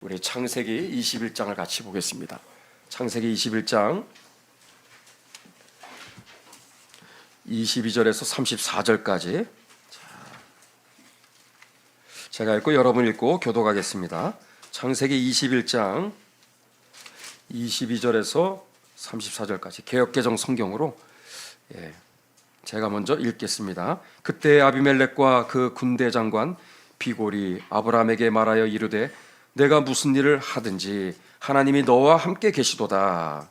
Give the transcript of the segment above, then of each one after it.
우리 창세기 21장을 같이 보겠습니다. 창세기 21장 22절에서 34절까지 제가 읽고 여러분 읽고 교독하겠습니다. 창세기 21장 22절에서 34절까지 개역개정 성경으로 제가 먼저 읽겠습니다. 그때 아비멜렉과 그 군대 장관 비골이 아브라함에게 말하여 이르되 내가 무슨 일을 하든지 하나님이 너와 함께 계시도다.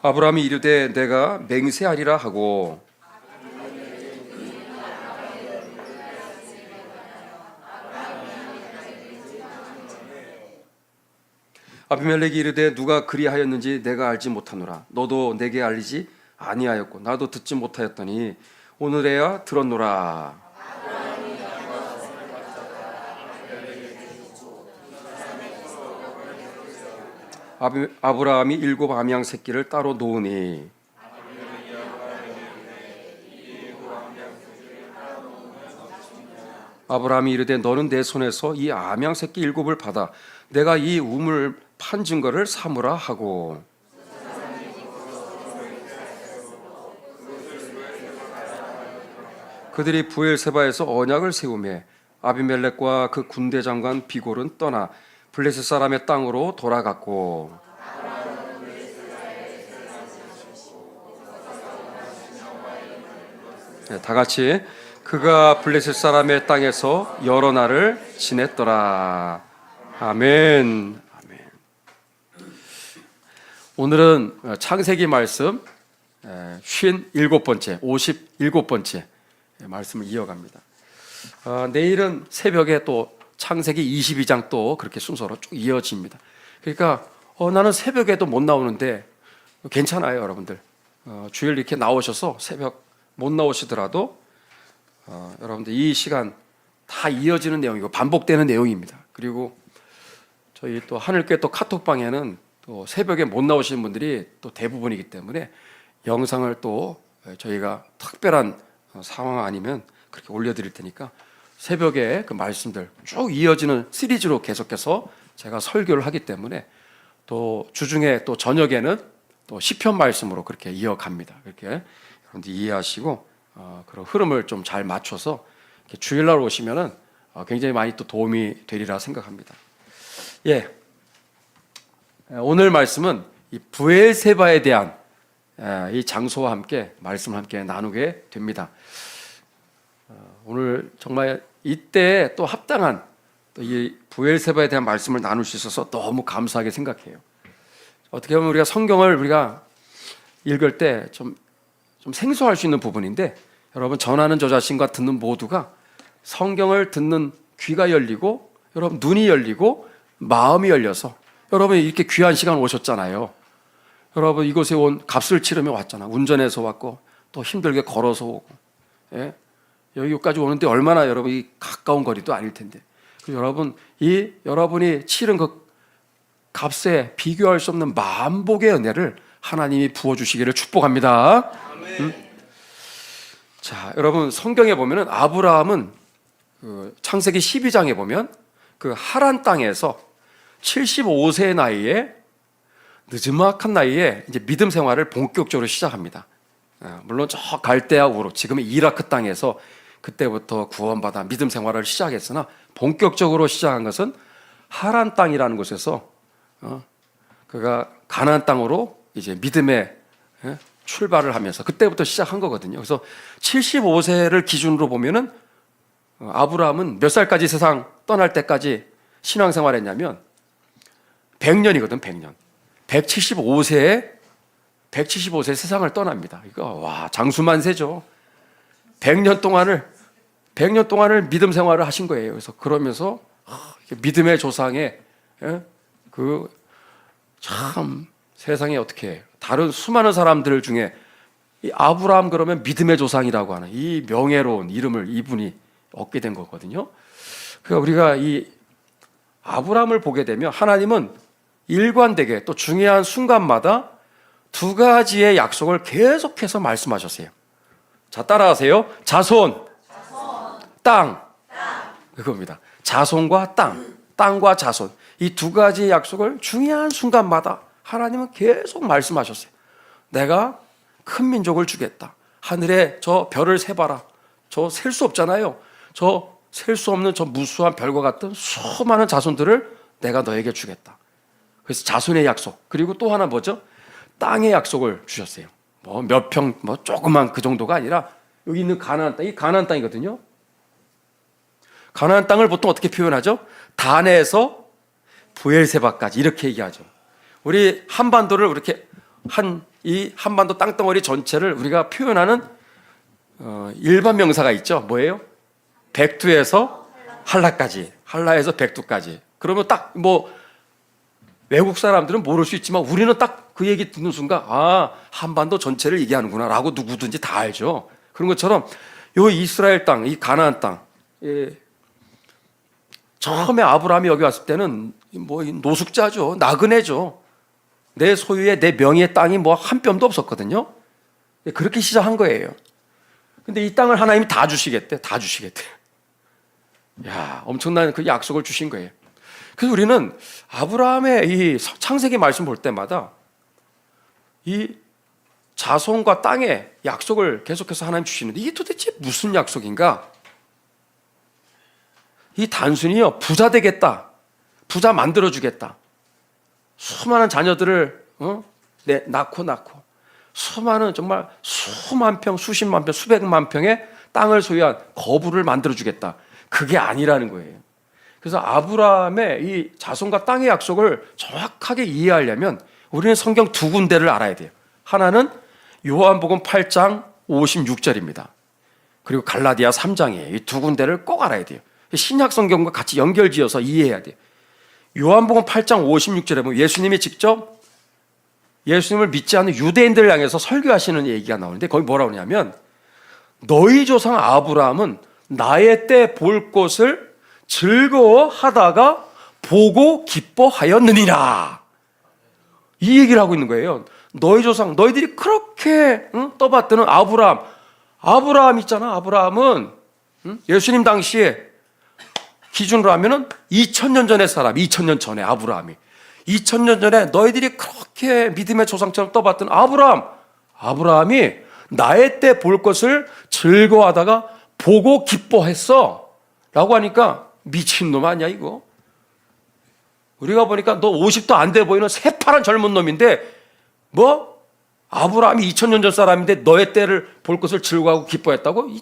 아브라함이 이르되 내가 맹세하리라 하고 아비멜렉이 이르되 누가 그리하였는지 내가 알지 못하노라. 너도 내게 알리지 아니하였고 나도 듣지 못하였더니 오늘에야 들었노라. 아브라함이 7 암양 새끼를 따로 놓으니 아브라함이 이르되 너는 내 손에서 이 암양 새끼 7을 받아 내가 이 우물 판 증거를 삼으라 하고 그들이 부엘세바에서 언약을 세우매 아비멜렉과 그 군대 장관 비골은 떠나 블레셋 사람의 땅으로 돌아갔고 다 같이 그가 블레셋 사람의 땅에서 여러 날을 지냈더라. 아멘. 오늘은 창세기 말씀 57번째, 57번째 말씀을 이어갑니다. 내일은 새벽에 또 창세기 22장 또 그렇게 순서로 쭉 이어집니다. 그러니까 나는 새벽에도 못 나오는데 괜찮아요, 여러분들. 주일 이렇게 나오셔서 새벽 못 나오시더라도 여러분들 이 시간 다 이어지는 내용이고 반복되는 내용입니다. 그리고 저희 또 하늘교회 또 카톡방에는 또 새벽에 못 나오시는 분들이 또 대부분이기 때문에 영상을 또 저희가 특별한 상황 아니면 그렇게 올려드릴 테니까 새벽에 그 말씀들 쭉 이어지는 시리즈로 계속해서 제가 설교를 하기 때문에 또 주중에 또 저녁에는 또 시편 말씀으로 그렇게 이어갑니다. 그렇게 여러분들 이해하시고 그런 흐름을 좀 잘 맞춰서 주일날 오시면은 굉장히 많이 또 도움이 되리라 생각합니다. 오늘 말씀은 이 부엘세바에 대한 이 장소와 함께 말씀을 함께 나누게 됩니다. 오늘 정말 이때 또 합당한 또 이 부엘세바에 대한 말씀을 나눌 수 있어서 너무 감사하게 생각해요. 어떻게 보면 우리가 성경을 우리가 읽을 때 좀 생소할 수 있는 부분인데 여러분 전하는 저 자신과 듣는 모두가 성경을 듣는 귀가 열리고 여러분 눈이 열리고 마음이 열려서 여러분 이렇게 귀한 시간 오셨잖아요. 여러분 이곳에 온 값을 치르며 왔잖아. 운전해서 왔고 또 힘들게 걸어서 오고 여기까지 오는데 얼마나 여러분 이 가까운 거리도 아닐 텐데 여러분 이 여러분이 치른 그 값에 비교할 수 없는 만복의 은혜를 하나님이 부어주시기를 축복합니다. 자, 여러분 성경에 보면은 아브라함은 그 창세기 12장에 보면 그 하란 땅에서 75세의 나이에 늦지막한 나이에 이제 믿음 생활을 본격적으로 시작합니다. 물론 저 갈대아 우르 지금의 이라크 땅에서 그때부터 구원받아 믿음 생활을 시작했으나 본격적으로 시작한 것은 하란 땅이라는 곳에서 그가 가나안 땅으로 이제 믿음의 출발을 하면서 그때부터 시작한 거거든요. 그래서 75세를 기준으로 보면은 아브라함은 몇 살까지 세상 떠날 때까지 신앙생활했냐면 100년이거든, 100년. 175세에 세상을 떠납니다. 이거 와 장수만세죠. 100년 동안을 믿음 생활을 하신 거예요. 그래서 그러면서 믿음의 조상의 참 세상에 어떻게 다른 수많은 사람들 중에 이 아브라함 그러면 믿음의 조상이라고 하는 이 명예로운 이름을 이분이 얻게 된 거거든요. 그러니까 우리가 이 아브라함을 보게 되면 하나님은 일관되게 또 중요한 순간마다 두 가지의 약속을 계속해서 말씀하셨어요. 자, 따라하세요. 자손, 땅. 그겁니다. 자손과 땅, 땅과 자손. 이 두 가지의 약속을 중요한 순간마다 하나님은 계속 말씀하셨어요. 내가 큰 민족을 주겠다. 하늘에 저 별을 세봐라. 저 셀 수 없잖아요. 저 셀 수 없는 저 무수한 별과 같은 수많은 자손들을 내가 너에게 주겠다. 그래서 자손의 약속. 그리고 또 하나 뭐죠? 땅의 약속을 주셨어요. 뭐 몇 평, 뭐 조그만 그 정도가 아니라 여기 있는 가나안 땅이 가나안 땅이거든요. 가나안 땅을 보통 어떻게 표현하죠? 단에서 부엘세바까지 이렇게 얘기하죠. 우리 한반도를 이렇게 이 한반도 땅덩어리 전체를 우리가 표현하는 일반 명사가 있죠. 뭐예요? 백두에서 한라까지, 한라에서 백두까지. 그러면 딱 뭐 외국 사람들은 모를 수 있지만 우리는 딱 그 얘기 듣는 순간 아, 한반도 전체를 얘기하는구나 라고 누구든지 다 알죠. 그런 것처럼 요 이스라엘 땅, 이 가나안 땅, 처음에 아브라함이 여기 왔을 때는 뭐 노숙자죠. 나그네죠. 내 소유의 내 명의의 땅이 뭐 한 뼘도 없었거든요. 그렇게 시작한 거예요. 근데 이 땅을 하나님이 다 주시겠대. 다 주시겠대. 야, 엄청난 그 약속을 주신 거예요. 그래서 우리는 아브라함의 이 창세기 말씀 볼 때마다 이 자손과 땅의 약속을 계속해서 하나님 주시는데 이게 도대체 무슨 약속인가? 이 단순히요, 부자 되겠다. 부자 만들어주겠다. 수많은 자녀들을 낳고 수많은 정말 수만 평, 수십만 평, 수백만 평의 땅을 소유한 거부를 만들어주겠다. 그게 아니라는 거예요. 그래서 아브라함의 이 자손과 땅의 약속을 정확하게 이해하려면 우리는 성경 두 군데를 알아야 돼요. 하나는 요한복음 8장 56절입니다. 그리고 갈라디아 3장이에요. 이 두 군데를 꼭 알아야 돼요. 신약 성경과 같이 연결지어서 이해해야 돼요. 요한복음 8장 56절에 보면 예수님이 직접 예수님을 믿지 않는 유대인들을 향해서 설교하시는 얘기가 나오는데 거기 뭐라고 하냐면 너희 조상 아브라함은 나의 때 볼 것을 즐거워하다가 보고 기뻐하였느니라. 이 얘기를 하고 있는 거예요. 너희 조상, 너희들이 그렇게 떠받드는 아브라함 있잖아. 아브라함은 예수님 당시에 기준으로 하면은 2000년 전의 사람, 2000년 전에 아브라함이 2000년 전에 너희들이 그렇게 믿음의 조상처럼 떠받던 아브라함이 나의 때 볼 것을 즐거워하다가 보고 기뻐했어 라고 하니까 미친놈 아니야 이거? 우리가 보니까 너 50도 안 돼 보이는 새파란 젊은 놈인데 뭐? 아브라함이 2000년 전 사람인데 너의 때를 볼 것을 즐거워하고 기뻐했다고? 이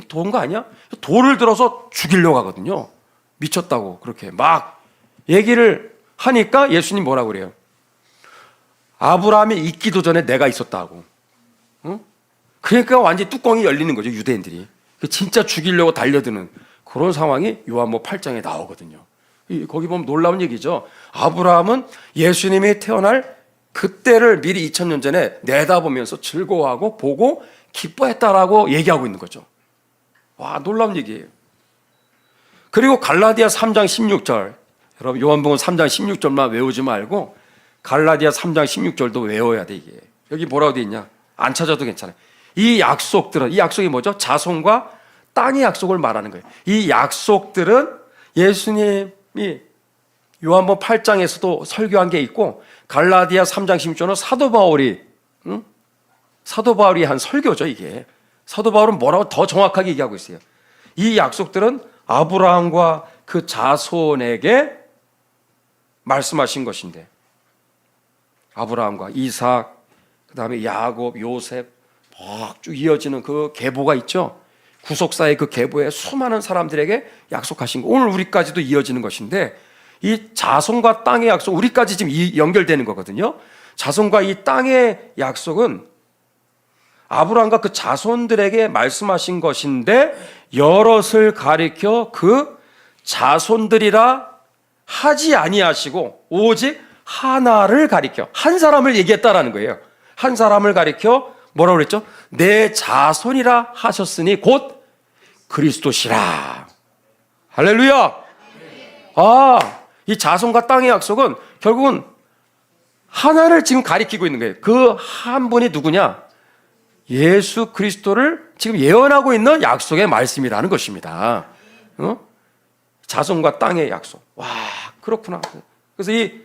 도는 거 아니야? 돌을 들어서 죽이려고 하거든요. 미쳤다고 그렇게 막 얘기를 하니까 예수님 뭐라고 그래요? 아브라함이 있기도 전에 내가 있었다고. 응? 그러니까 완전히 뚜껑이 열리는 거죠. 유대인들이. 진짜 죽이려고 달려드는 그런 상황이 요한복음 8장에 나오거든요. 거기 보면 놀라운 얘기죠. 아브라함은 예수님이 태어날 그때를 미리 2000년 전에 내다보면서 즐거워하고 보고 기뻐했다라고 얘기하고 있는 거죠. 와, 놀라운 얘기예요. 그리고 갈라디아 3장 16절, 여러분 요한복음 3장 16절만 외우지 말고 갈라디아 3장 16절도 외워야 돼. 이게 여기 뭐라고 돼 있냐? 안 찾아도 괜찮아요. 이 약속이 뭐죠? 자손과 땅의 약속을 말하는 거예요. 이 약속들은 예수님이 요한복음 8장에서도 설교한 게 있고 갈라디아 3장 16절은 사도 바울이 한 설교죠. 이게 사도 바울은 뭐라고 더 정확하게 얘기하고 있어요. 이 약속들은 아브라함과 그 자손에게 말씀하신 것인데 아브라함과 이삭, 그 다음에 야곱, 요셉 쭉 이어지는 그 계보가 있죠. 구속사의 그 계보에 수많은 사람들에게 약속하신 거 오늘 우리까지도 이어지는 것인데 이 자손과 땅의 약속 우리까지 지금 연결되는 거거든요. 자손과 이 땅의 약속은 아브라함과 그 자손들에게 말씀하신 것인데 여럿을 가리켜 그 자손들이라 하지 아니하시고 오직 하나를 가리켜 한 사람을 얘기했다라는 거예요. 한 사람을 가리켜 뭐라고 그랬죠? 내 자손이라 하셨으니 곧 그리스도시라. 할렐루야. 이 자손과 땅의 약속은 결국은 하나를 지금 가리키고 있는 거예요. 그 한 분이 누구냐? 예수 그리스도를 지금 예언하고 있는 약속의 말씀이라는 것입니다. 자손과 땅의 약속. 와, 그렇구나. 그래서 이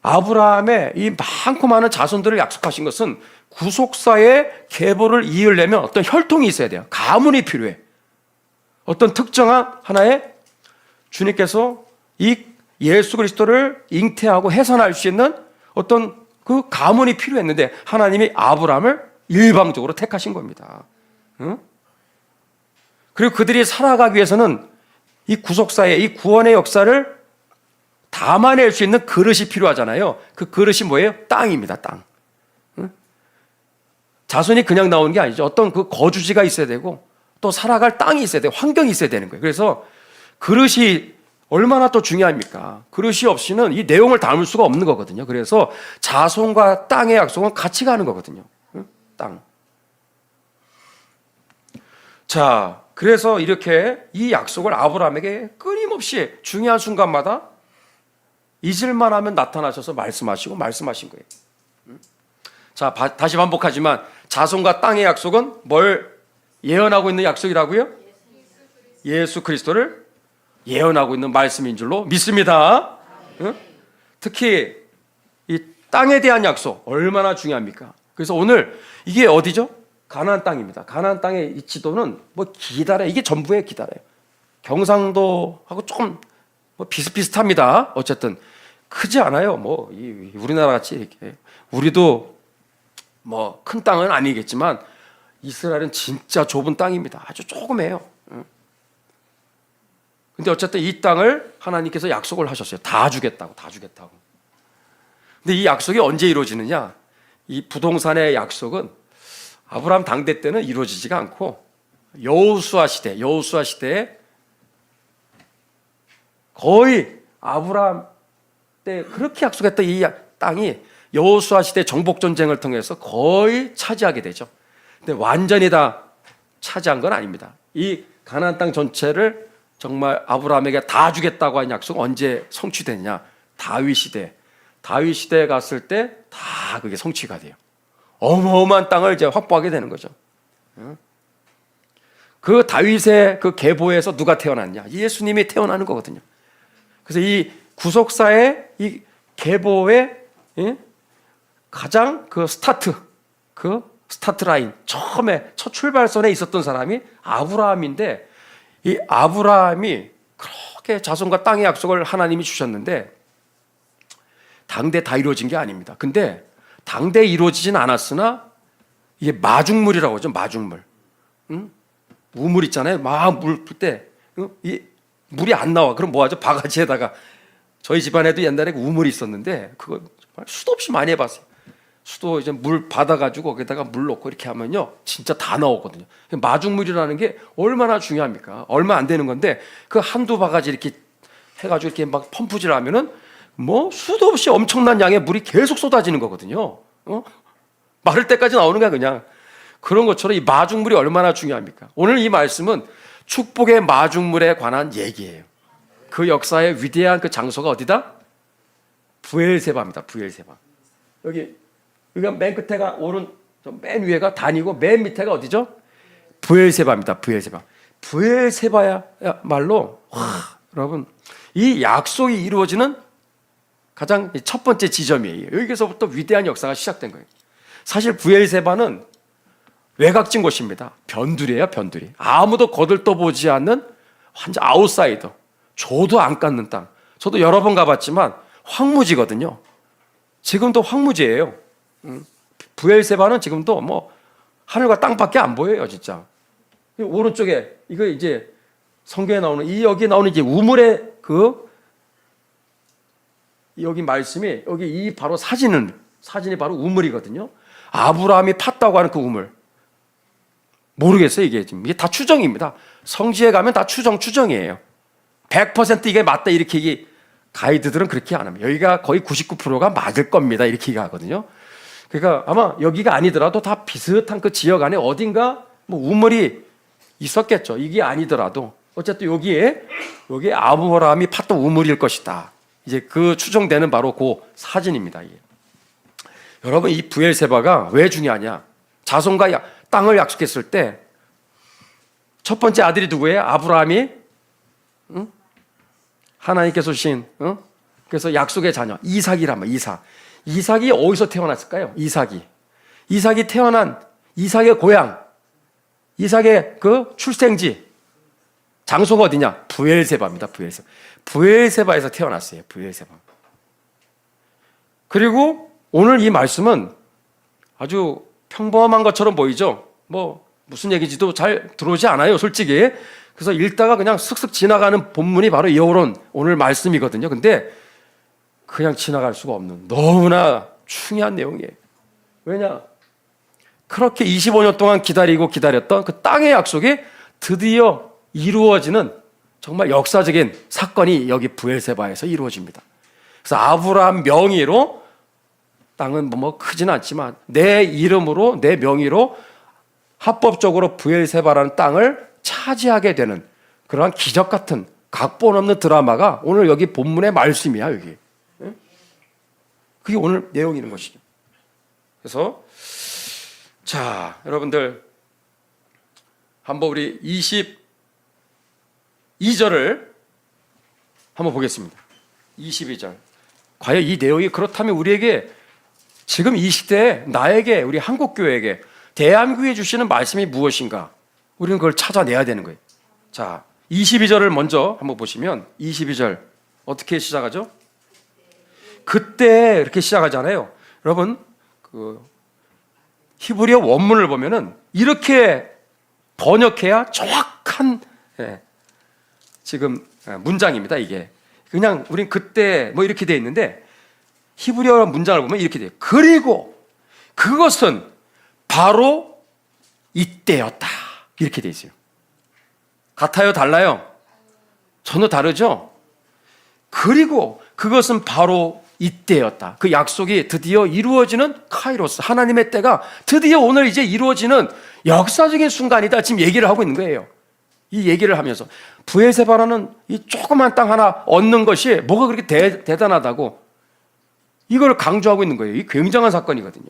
아브라함의 이 많고 많은 자손들을 약속하신 것은 구속사의 계보를 이으려면 어떤 혈통이 있어야 돼요. 가문이 필요해. 어떤 특정한 하나의 주님께서 이 예수 그리스도를 잉태하고 해산할 수 있는 어떤 그 가문이 필요했는데 하나님이 아브라함을 일방적으로 택하신 겁니다. 그리고 그들이 살아가기 위해서는 이 구속사의 이 구원의 역사를 담아낼 수 있는 그릇이 필요하잖아요. 그 그릇이 뭐예요? 땅입니다. 땅. 자손이 그냥 나오는 게 아니죠. 어떤 그 거주지가 있어야 되고 또 살아갈 땅이 있어야 되고 환경이 있어야 되는 거예요. 그래서 그릇이 얼마나 또 중요합니까? 그릇이 없이는 이 내용을 담을 수가 없는 거거든요. 그래서 자손과 땅의 약속은 같이 가는 거거든요. 땅. 자, 그래서 이렇게 이 약속을 아브라함에게 끊임없이 중요한 순간마다 잊을만 하면 나타나셔서 말씀하신 거예요. 자, 다시 반복하지만 자손과 땅의 약속은 뭘 예언하고 있는 약속이라고요? 예수 그리스도를 예언하고 있는 말씀인 줄로 믿습니다. 특히 이 땅에 대한 약속 얼마나 중요합니까? 그래서 오늘 이게 어디죠? 가나안 땅입니다. 가나안 땅의 이 지도는 뭐 기다래. 이게 전부의 기다래요. 경상도하고 조금 뭐 비슷비슷합니다. 어쨌든 크지 않아요. 뭐 우리나라 같이 이렇게 우리도 뭐 큰 땅은 아니겠지만 이스라엘은 진짜 좁은 땅입니다. 아주 조그매요. 근데 어쨌든 이 땅을 하나님께서 약속을 하셨어요. 다 주겠다고. 근데 이 약속이 언제 이루어지느냐? 이 부동산의 약속은 아브라함 당대 때는 이루어지지가 않고 여호수아 시대에 거의 아브라함 때 그렇게 약속했던 이 땅이 여호수아 시대 정복 전쟁을 통해서 거의 차지하게 되죠. 근데 완전히 다 차지한 건 아닙니다. 이 가나안 땅 전체를 정말 아브라함에게 다 주겠다고 한 약속은 언제 성취됐냐? 다윗 시대에 갔을 때 다 그게 성취가 돼요. 어마어마한 땅을 이제 확보하게 되는 거죠. 그 다윗의 그 계보에서 누가 태어났냐? 예수님이 태어나는 거거든요. 그래서 이 구속사의 이 계보의 가장 그 스타트 라인, 처음에 첫 출발선에 있었던 사람이 아브라함인데 이 아브라함이 그렇게 자손과 땅의 약속을 하나님이 주셨는데 당대 다 이루어진 게 아닙니다. 근데 당대에 이루어지진 않았으나 이게 마중물이라고 하죠. 마중물. 우물 있잖아요. 막 물 풀 때 이 물이 안 나와. 그럼 뭐 하죠? 바가지에다가 저희 집안에도 옛날에 우물이 있었는데 그거 정말 수도 없이 많이 해봤어요. 수도 이제 물 받아가지고 거기다가 물 넣고 이렇게 하면요 진짜 다 나오거든요. 마중물이라는 게 얼마나 중요합니까? 얼마 안 되는 건데 그 한두 바가지 이렇게 해가지고 이렇게 막 펌프질 하면은 뭐 수도 없이 엄청난 양의 물이 계속 쏟아지는 거거든요. 마를 때까지 나오는 거야 그냥. 그런 것처럼 이 마중물이 얼마나 중요합니까? 오늘 이 말씀은 축복의 마중물에 관한 얘기예요. 그 역사의 위대한 그 장소가 어디다? 브엘세바입니다. 브엘세바. 여기가 맨 끝에가 맨 위에가 단이고 맨 밑에가 어디죠? 브엘세바입니다. 브엘세바야말로 여러분 이 약속이 이루어지는 가장 첫 번째 지점이에요. 여기서부터 위대한 역사가 시작된 거예요. 사실 브엘세바는 외곽진 곳입니다. 변두리예요, 변두리. 아무도 거들떠보지 않는 완전 아웃사이더. 조도 안 깎는 땅. 저도 여러 번 가봤지만 황무지거든요. 지금도 황무지예요. 브엘세바는 지금도 뭐 하늘과 땅밖에 안 보여요, 진짜. 오른쪽에 이거 이제 성경에 나오는 여기 나오는 이제 우물의 여기 말씀이 여기 바로 사진이 바로 우물이거든요. 아브라함이 팠다고 하는 그 우물. 모르겠어요, 이게 지금. 이게 다 추정입니다. 성지에 가면 다 추정이에요. 100% 이게 맞다 이렇게 가이드들은 그렇게 안 합니다. 여기가 거의 99%가 맞을 겁니다. 이렇게 얘기하거든요. 그러니까 아마 여기가 아니더라도 다 비슷한 그 지역 안에 어딘가 뭐 우물이 있었겠죠. 이게 아니더라도 어쨌든 여기에 아브라함이 팠던 우물일 것이다. 이제 그 추정되는 바로 그 사진입니다. 이게. 여러분, 이 브엘세바가 왜 중요하냐? 자손과 땅을 약속했을 때 첫 번째 아들이 누구예요? 아브라함이 하나님께서 주신 그래서 약속의 자녀 이삭이란 말이야. 이삭이 어디서 태어났을까요? 이삭이 태어난 이삭의 고향, 이삭의 그 출생지 장소가 어디냐? 브엘세바입니다. 브엘세바에서 태어났어요. 브엘세바. 그리고 오늘 이 말씀은 아주 평범한 것처럼 보이죠? 뭐 무슨 얘기인지도 잘 들어오지 않아요, 솔직히. 그래서 읽다가 그냥 슥슥 지나가는 본문이 바로 이런 오늘 말씀이거든요. 근데 그냥 지나갈 수가 없는 너무나 중요한 내용이에요. 왜냐? 그렇게 25년 동안 기다렸던 그 땅의 약속이 드디어 이루어지는 정말 역사적인 사건이 여기 브엘세바에서 이루어집니다. 그래서 아브라함 명의로 땅은 뭐 크지는 않지만 내 이름으로, 내 명의로 합법적으로 브엘세바라는 땅을 차지하게 되는 그러한 기적 같은 각본 없는 드라마가 오늘 여기 본문의 말씀이야, 여기. 그게 오늘 내용이는 것이죠. 그래서 자, 여러분들 한번 우리 22절을 한번 보겠습니다. 22절. 과연 이 내용이 그렇다면 우리에게 지금 이 시대에 나에게, 우리 한국교회에게, 대한교회에 주시는 말씀이 무엇인가? 우리는 그걸 찾아내야 되는 거예요. 자, 22절을 먼저 한번 보시면 22절 어떻게 시작하죠? 그때 이렇게 시작하잖아요. 여러분, 그 히브리어 원문을 보면은 이렇게 번역해야 정확한 지금 문장입니다. 이게 그냥 우린 그때 뭐 이렇게 돼 있는데 히브리어 문장을 보면 이렇게 돼요. 그리고 그것은 바로 이때였다. 이렇게 돼 있어요. 같아요? 달라요? 전혀 다르죠? 그리고 그것은 바로 이때였다. 그 약속이 드디어 이루어지는 카이로스, 하나님의 때가 드디어 오늘 이제 이루어지는 역사적인 순간이다. 지금 얘기를 하고 있는 거예요. 이 얘기를 하면서 브엘세바라는 이 조그만 땅 하나 얻는 것이 뭐가 그렇게 대단하다고 이걸 강조하고 있는 거예요. 이 굉장한 사건이거든요.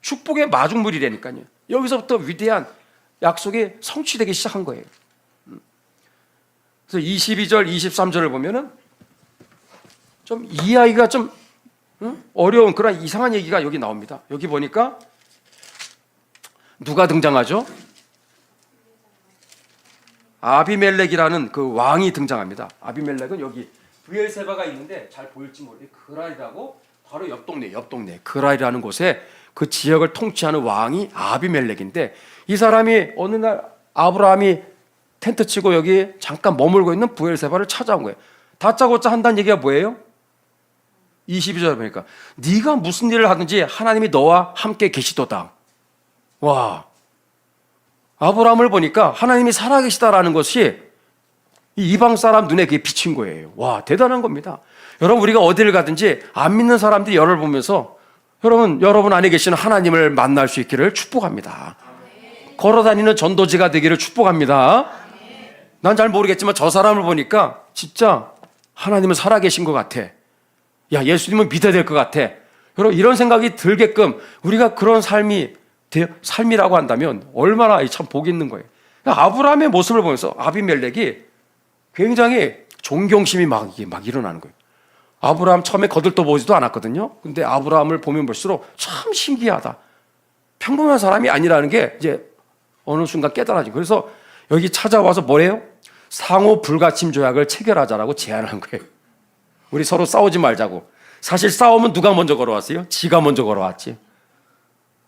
축복의 마중물이라니까요. 여기서부터 위대한 약속이 성취되기 시작한 거예요. 그래서 22절, 23절을 보면은 좀 이해하기가 좀 어려운 그런 이상한 얘기가 여기 나옵니다. 여기 보니까 누가 등장하죠? 아비멜렉이라는 그 왕이 등장합니다. 아비멜렉은 여기 브엘세바가 있는데 잘 보일지 모르겠는데 그랄이라고 바로 옆 동네 그랄이라는 곳에 그 지역을 통치하는 왕이 아비멜렉인데 이 사람이 어느 날 아브라함이 텐트 치고 여기 잠깐 머물고 있는 브엘세바를 찾아온 거예요. 다짜고짜 한다는 얘기가 뭐예요? 22절 보니까 네가 무슨 일을 하든지 하나님이 너와 함께 계시도다. 와, 아브라함을 보니까 하나님이 살아계시다라는 것이 이방 사람 눈에 그게 비친 거예요. 와, 대단한 겁니다. 여러분, 우리가 어디를 가든지 안 믿는 사람들이 여러분을 보면서 여러분 안에 계시는 하나님을 만날 수 있기를 축복합니다. 걸어다니는 전도지가 되기를 축복합니다. 난 잘 모르겠지만 저 사람을 보니까 진짜 하나님은 살아계신 것 같아. 야, 예수님은 믿어야 될 것 같아. 여러분, 이런 생각이 들게끔 우리가 그런 삶이라고 한다면 얼마나 참 복이 있는 거예요. 아브라함의 모습을 보면서 아비멜렉이 굉장히 존경심이 막 일어나는 거예요. 아브라함 처음에 거들떠보지도 않았거든요. 근데 아브라함을 보면 볼수록 참 신기하다. 평범한 사람이 아니라는 게 이제 어느 순간 깨달아진 거예요. 그래서 여기 찾아와서 뭐래요? 상호 불가침 조약을 체결하자라고 제안한 거예요. 우리 서로 싸우지 말자고. 사실 싸움은 누가 먼저 걸어왔어요? 지가 먼저 걸어왔지.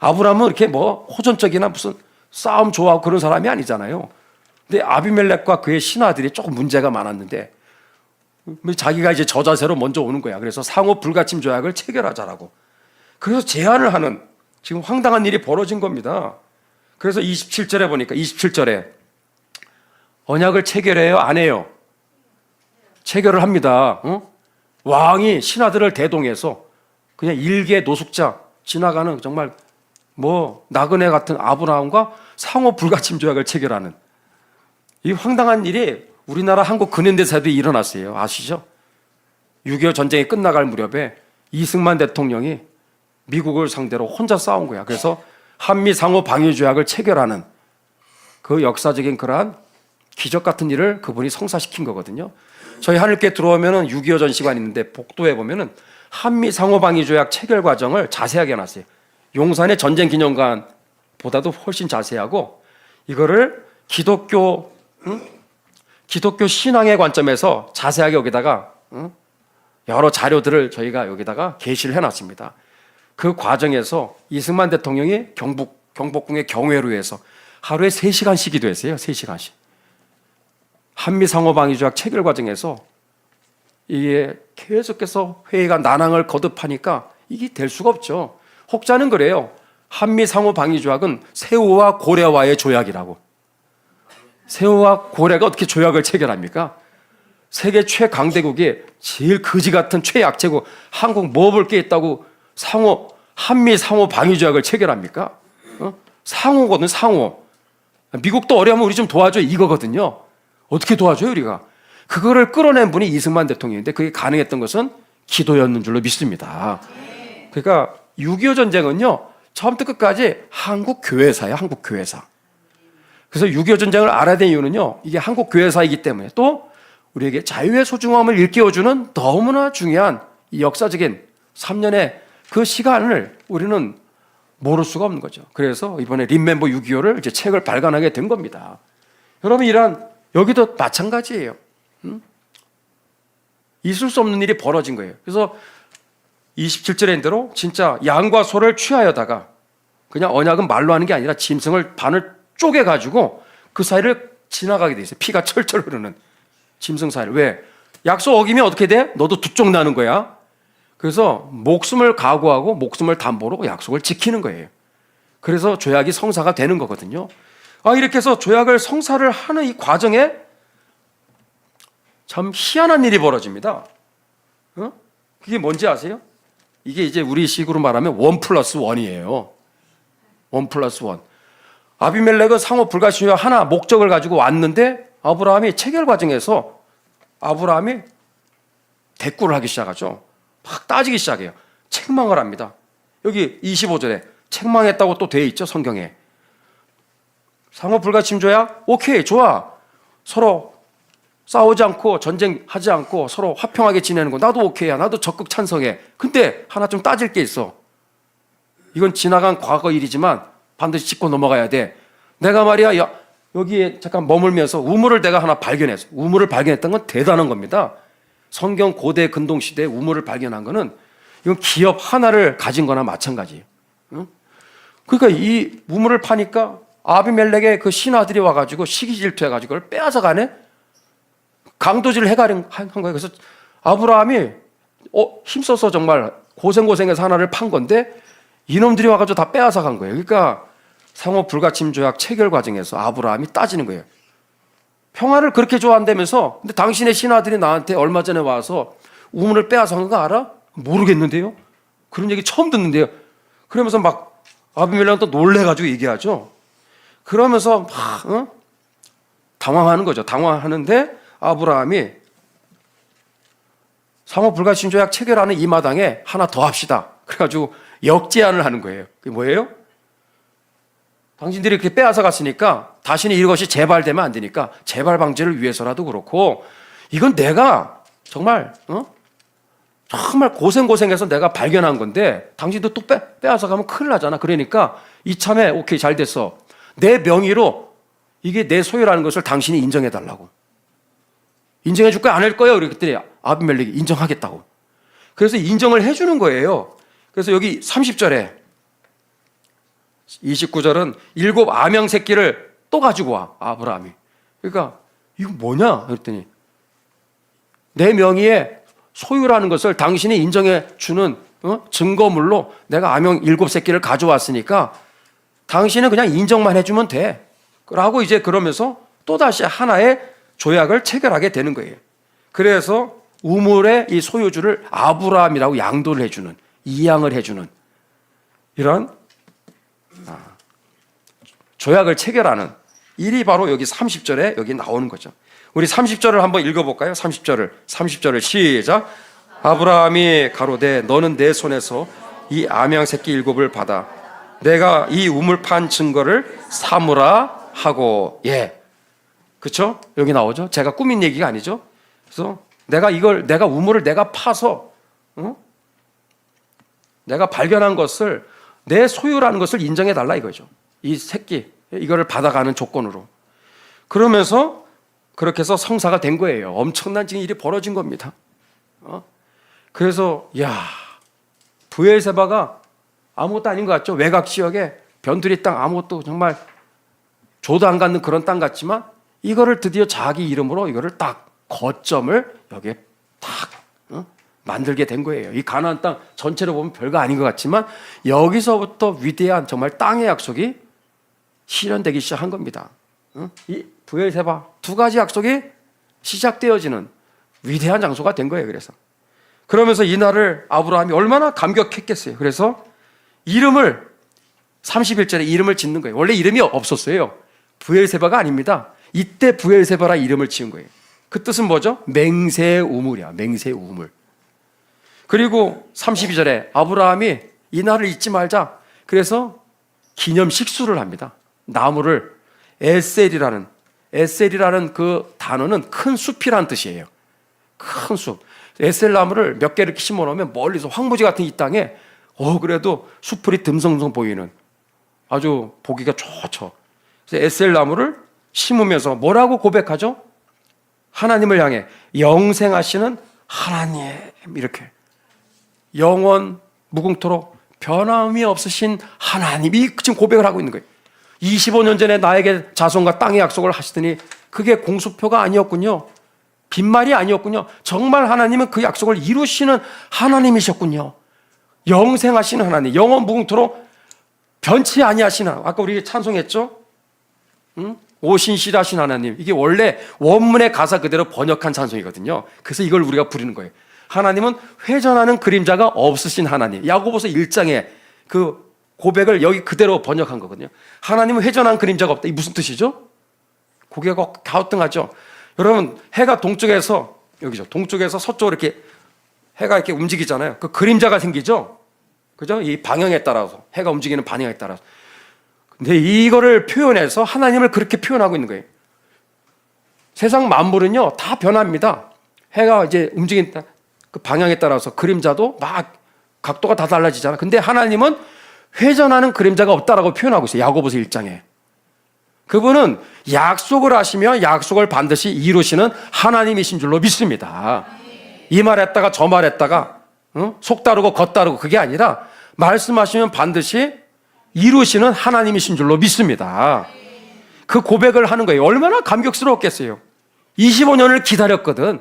아브라함은 이렇게 뭐 호전적이나 무슨 싸움 좋아하고 그런 사람이 아니잖아요. 근데 아비멜렉과 그의 신하들이 조금 문제가 많았는데 자기가 이제 저자세로 먼저 오는 거야. 그래서 상호 불가침 조약을 체결하자라고. 그래서 제안을 하는 지금 황당한 일이 벌어진 겁니다. 그래서 27절에 보니까 27절에 언약을 체결해요? 안 해요? 체결을 합니다. 왕이 신하들을 대동해서 그냥 일개 노숙자 지나가는 정말 뭐 나그네 같은 아브라함과 상호 불가침 조약을 체결하는 이 황당한 일이 우리나라 한국 근현대사에도 일어났어요. 아시죠? 6.25 전쟁이 끝나갈 무렵에 이승만 대통령이 미국을 상대로 혼자 싸운 거야. 그래서 한미 상호 방위 조약을 체결하는 그 역사적인 그러한 기적 같은 일을 그분이 성사시킨 거거든요. 저희 하늘께 들어오면은 6.25 전시관 있는데 복도에 보면은 한미 상호 방위 조약 체결 과정을 자세하게 해놨어요. 용산의 전쟁 기념관보다도 훨씬 자세하고 이거를 기독교 신앙의 관점에서 자세하게 여기다가 여러 자료들을 저희가 여기다가 게시를 해놨습니다. 그 과정에서 이승만 대통령이 경복궁의 경회로에서 하루에 3시간씩 기도했어요. 3시간씩. 한미 상호 방위 조약 체결 과정에서 이게 계속해서 회의가 난항을 거듭하니까 이게 될 수가 없죠. 혹자는 그래요. 한미 상호 방위 조약은 새우와 고래와의 조약이라고. 새우와 고래가 어떻게 조약을 체결합니까? 세계 최강대국이 제일 거지 같은 최약체국 한국 뭐 볼 게 있다고 한미 상호 방위 조약을 체결합니까? 상호거든, 상호. 미국도 어려우면 우리 좀 도와줘 이거거든요. 어떻게 도와줘요, 우리가? 그거를 끌어낸 분이 이승만 대통령인데 그게 가능했던 것은 기도였는 줄로 믿습니다. 그러니까 6.25 전쟁은요, 처음부터 끝까지 한국 교회사예요, 한국 교회사. 그래서 6.25 전쟁을 알아야 되는 이유는요, 이게 한국 교회사이기 때문에 또 우리에게 자유의 소중함을 일깨워주는 너무나 중요한 이 역사적인 3년의 그 시간을 우리는 모를 수가 없는 거죠. 그래서 이번에 Remember 6.25를 이제 책을 발간하게 된 겁니다. 여러분, 여기도 마찬가지예요. 있을 수 없는 일이 벌어진 거예요. 그래서 27절에 대로 진짜 양과 소를 취하여다가 그냥 언약은 말로 하는 게 아니라 짐승을 반을 쪼개가지고 그 사이를 지나가게 돼 있어요. 피가 철철 흐르는 짐승 사이를. 왜? 약속 어기면 어떻게 돼? 너도 두 쪽 나는 거야. 그래서 목숨을 각오하고 목숨을 담보로 약속을 지키는 거예요. 그래서 조약이 성사가 되는 거거든요. 이렇게 해서 조약을 성사를 하는 이 과정에 참 희한한 일이 벌어집니다. 그게 뭔지 아세요? 이게 이제 우리 식으로 말하면 1+1이에요. 1+1. 아비멜렉은 상호 불가시와 하나 목적을 가지고 왔는데 아브라함이 체결 과정에서 아브라함이 대꾸를 하기 시작하죠. 막 따지기 시작해요. 책망을 합니다. 여기 25절에 책망했다고 또 돼 있죠, 성경에. 상호 불가침조약? 오케이, 좋아. 서로 싸우지 않고 전쟁하지 않고 서로 화평하게 지내는 거 나도 오케이야. 나도 적극 찬성해. 근데 하나 좀 따질 게 있어. 이건 지나간 과거 일이지만 반드시 짚고 넘어가야 돼. 내가 말이야, 여기에 잠깐 머물면서 우물을 내가 하나 발견했어. 우물을 발견했던 건 대단한 겁니다. 성경 고대 근동 시대에 우물을 발견한 거는 이건 기업 하나를 가진 거나 마찬가지예요. 그러니까 이 우물을 파니까 아비멜렉의 그 신하들이 와가지고 시기 질투해가지고 그걸 빼앗아가네. 강도질을 한 거예요. 그래서 아브라함이 힘써서 정말 고생해서 하나를 판 건데 이놈들이 와가지고 다 빼앗아간 거예요. 그러니까 상호 불가침 조약 체결 과정에서 아브라함이 따지는 거예요. 평화를 그렇게 좋아한다면서 근데 당신의 신하들이 나한테 얼마 전에 와서 우물을 빼앗아간 거 알아? 모르겠는데요. 그런 얘기 처음 듣는데요. 그러면서 막 아비멜렉은 또 놀래가지고 얘기하죠. 그러면서 막 당황하는 거죠. 당황하는데 아브라함이 상호 불가침 조약 체결하는 이 마당에 하나 더 합시다. 그래가지고 역제안을 하는 거예요. 그게 뭐예요? 당신들이 이렇게 빼앗아 갔으니까 다시는 이것이 재발되면 안 되니까 재발 방지를 위해서라도 그렇고 이건 내가 정말 정말 고생해서 내가 발견한 건데 당신도 또 빼앗아 가면 큰일 나잖아. 그러니까 이참에 오케이, 잘 됐어. 내 명의로 이게 내 소유라는 것을 당신이 인정해 달라고. 인정해 줄 거야, 안 할 거야? 그랬더니 아비멜렉이 인정하겠다고. 그래서 인정을 해 주는 거예요. 그래서 여기 30절에 29절은 7 아명 새끼를 또 가지고 와, 아브라함이. 그러니까 이거 뭐냐? 그랬더니 내 명의의 소유라는 것을 당신이 인정해 주는 증거물로 내가 아명 7 새끼를 가져왔으니까 당신은 그냥 인정만 해주면 돼. 라고 이제 그러면서 또다시 하나의 조약을 체결하게 되는 거예요. 그래서 우물의 이 소유주를 아브라함이라고 양도를 해주는, 이양을 해주는 이런 조약을 체결하는 일이 바로 여기 30절에 여기 나오는 거죠. 우리 30절을 한번 읽어볼까요? 30절을 시작. 아브라함이 가로되 너는 내 손에서 이 암양 새끼 7을 받아 내가 이 우물 판 증거를 삼으라 하고. 예, 그렇죠? 여기 나오죠. 제가 꾸민 얘기가 아니죠. 그래서 내가 우물을 내가 파서 내가 발견한 것을 내 소유라는 것을 인정해 달라 이거죠. 이 새끼 이거를 받아가는 조건으로. 그러면서 그렇게 해서 성사가 된 거예요. 엄청난 지금 일이 벌어진 겁니다. 그래서 브엘세바가 아무것도 아닌 것 같죠. 외곽 지역에 변두리 땅, 아무것도 정말 조도 안 갖는 그런 땅 같지만 이거를 드디어 자기 이름으로 이거를 딱 거점을 여기에 딱 만들게 된 거예요. 이 가나안 땅 전체로 보면 별거 아닌 것 같지만 여기서부터 위대한 정말 땅의 약속이 실현되기 시작한 겁니다. 이 브엘세바 2가지 약속이 시작되어지는 위대한 장소가 된 거예요. 그러면서 이날을 아브라함이 얼마나 감격했겠어요. 그래서 이름을 31절에 이름을 짓는 거예요. 원래 이름이 없었어요. 브엘세바가 아닙니다. 이때 브엘세바라 이름을 지은 거예요. 그 뜻은 뭐죠? 맹세우물이야. 맹세우물. 그리고 32절에 아브라함이 이 날을 잊지 말자. 그래서 기념 식수를 합니다. 나무를 에셀이라는 그 단어는 큰 숲이라는 뜻이에요. 큰 숲. 에셀 나무를 몇 개 이렇게 심어 놓으면 멀리서 황무지 같은 이 땅에 그래도 숲풀이 듬성듬성 보이는 아주 보기가 좋죠. 그래서 에셀 나무를 심으면서 뭐라고 고백하죠? 하나님을 향해 영생하시는 하나님, 이렇게 영원 무궁토록 변함이 없으신 하나님이 지금 고백을 하고 있는 거예요. 25년 전에 나에게 자손과 땅의 약속을 하시더니 그게 공수표가 아니었군요. 빈말이 아니었군요. 정말 하나님은 그 약속을 이루시는 하나님이셨군요. 영생하시는 하나님, 영원 무궁토록 변치 아니하시는, 아까 우리 찬송했죠? 오신실하신 하나님. 이게 원래 원문의 가사 그대로 번역한 찬송이거든요. 그래서 이걸 우리가 부르는 거예요. 하나님은 회전하는 그림자가 없으신 하나님. 야고보서 1장에 그 고백을 여기 그대로 번역한 거거든요. 하나님은 회전하는 그림자가 없다. 이게 무슨 뜻이죠? 고개가 갸우뚱하죠. 여러분, 해가 동쪽에서 동쪽에서 서쪽으로 이렇게 해가 이렇게 움직이잖아요. 그 그림자가 생기죠? 그죠? 이 방향에 따라서, 해가 움직이는 방향에 따라서. 근데 이거를 표현해서 하나님을 그렇게 표현하고 있는 거예요. 세상 만물은요, 다 변합니다. 해가 이제 움직이는 그 방향에 따라서 그림자도 막 각도가 다 달라지잖아. 근데 하나님은 회전하는 그림자가 없다라고 표현하고 있어요. 야고보서 1장에. 그분은 약속을 하시며 약속을 반드시 이루시는 하나님이신 줄로 믿습니다. 이 말했다가 저 말했다가 속 다르고 겉 다르고 그게 아니라 말씀하시면 반드시 이루시는 하나님이신 줄로 믿습니다. 그 고백을 하는 거예요. 얼마나 감격스러웠겠어요. 25년을 기다렸거든.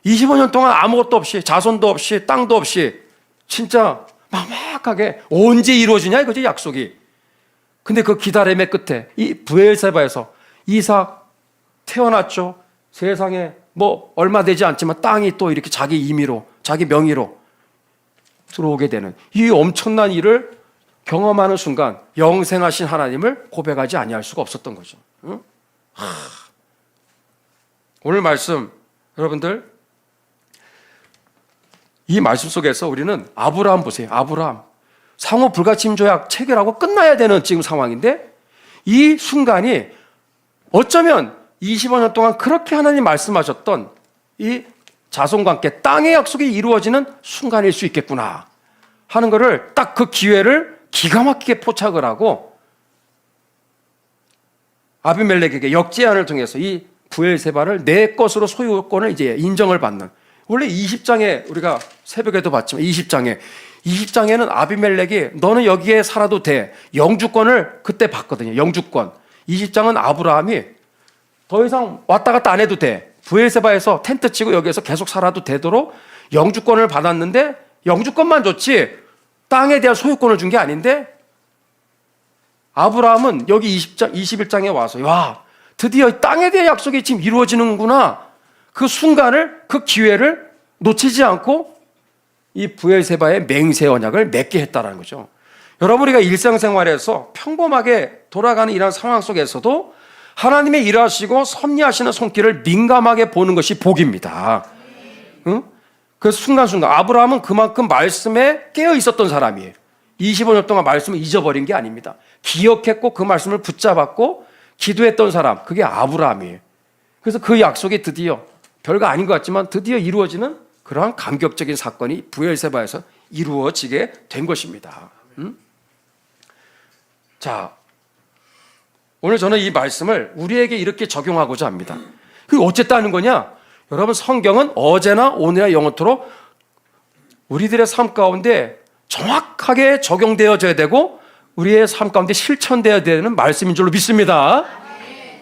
25년 동안 아무것도 없이, 자손도 없이, 땅도 없이 진짜 막막하게 언제 이루어지냐 이거지, 약속이. 근데 그 기다림의 끝에 이 브엘세바에서 이삭 태어났죠. 세상에 뭐 얼마 되지 않지만 땅이 또 이렇게 자기 임의로, 자기 명의로 들어오게 되는 이 엄청난 일을 경험하는 순간 영생하신 하나님을 고백하지 아니할 수가 없었던 거죠. 응? 오늘 말씀 여러분들, 이 말씀 속에서 우리는 아브라함 보세요. 아브라함 상호 불가침 조약 체결하고 끝나야 되는 지금 상황인데 이 순간이 어쩌면 25년 동안 그렇게 하나님 말씀하셨던 이 자손과 함께 땅의 약속이 이루어지는 순간일 수 있겠구나 하는 것을 딱 그 기회를 기가 막히게 포착을 하고 아비멜렉에게 역제안을 통해서 이 브엘세바를 내 것으로 소유권을 이제 인정을 받는, 원래 20장에 우리가 새벽에도 봤지만 20장에는 아비멜렉이 너는 여기에 살아도 돼, 영주권을 그때 받거든요. 영주권. 20장은 아브라함이 더 이상 왔다 갔다 안 해도 돼, 브엘세바에서 텐트 치고 여기에서 계속 살아도 되도록 영주권을 받았는데 영주권만 줬지 땅에 대한 소유권을 준 게 아닌데 아브라함은 여기 21장에 와서 와, 드디어 땅에 대한 약속이 지금 이루어지는구나. 그 순간을, 그 기회를 놓치지 않고 이 브엘세바의 맹세 언약을 맺게 했다는 거죠. 여러분, 우리가 일상생활에서 평범하게 돌아가는 이런 상황 속에서도 하나님의 일하시고 섭리하시는 손길을 민감하게 보는 것이 복입니다. 응? 그 순간순간 아브라함은 그만큼 말씀에 깨어 있었던 사람이에요. 25년 동안 말씀을 잊어버린 게 아닙니다. 기억했고 그 말씀을 붙잡았고 기도했던 사람, 그게 아브라함이에요. 그래서 그 약속이 드디어 별거 아닌 것 같지만 드디어 이루어지는 그러한 감격적인 사건이 브엘세바에서 이루어지게 된 것입니다. 자, 오늘 저는 이 말씀을 우리에게 이렇게 적용하고자 합니다. 그게 어쨌다는 거냐? 여러분, 성경은 어제나 오늘이나 영원토록 우리들의 삶 가운데 정확하게 적용되어져야 되고 우리의 삶 가운데 실천되어야 되는 말씀인 줄로 믿습니다.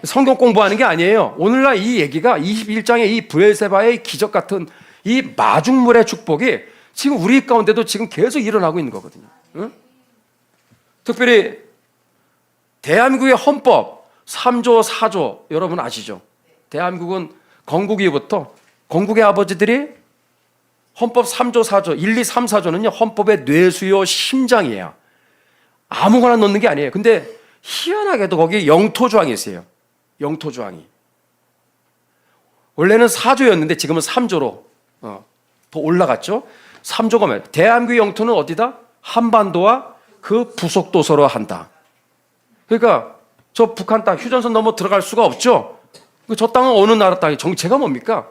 성경 공부하는 게 아니에요. 오늘날 이 얘기가 21장의 이 브엘세바의 기적 같은 이 마중물의 축복이 지금 우리 가운데도 지금 계속 일어나고 있는 거거든요. 응? 특별히 대한민국의 헌법 3조 4조 여러분 아시죠? 대한민국은 건국 이후부터 건국의 아버지들이 헌법 3조 4조 1, 2, 3, 4조는요 헌법의 뇌수요 심장이에요. 아무거나 넣는 게 아니에요. 근데 희한하게도 거기에 영토조항이 있어요. 영토조항이 원래는 4조였는데 지금은 3조로 더 올라갔죠. 3조가 뭐예요? 대한민국의 영토는 어디다? 한반도와 그 부속도서로 한다. 그러니까 저 북한 땅 휴전선 넘어 들어갈 수가 없죠. 저 땅은 어느 나라 땅이 정체가 뭡니까?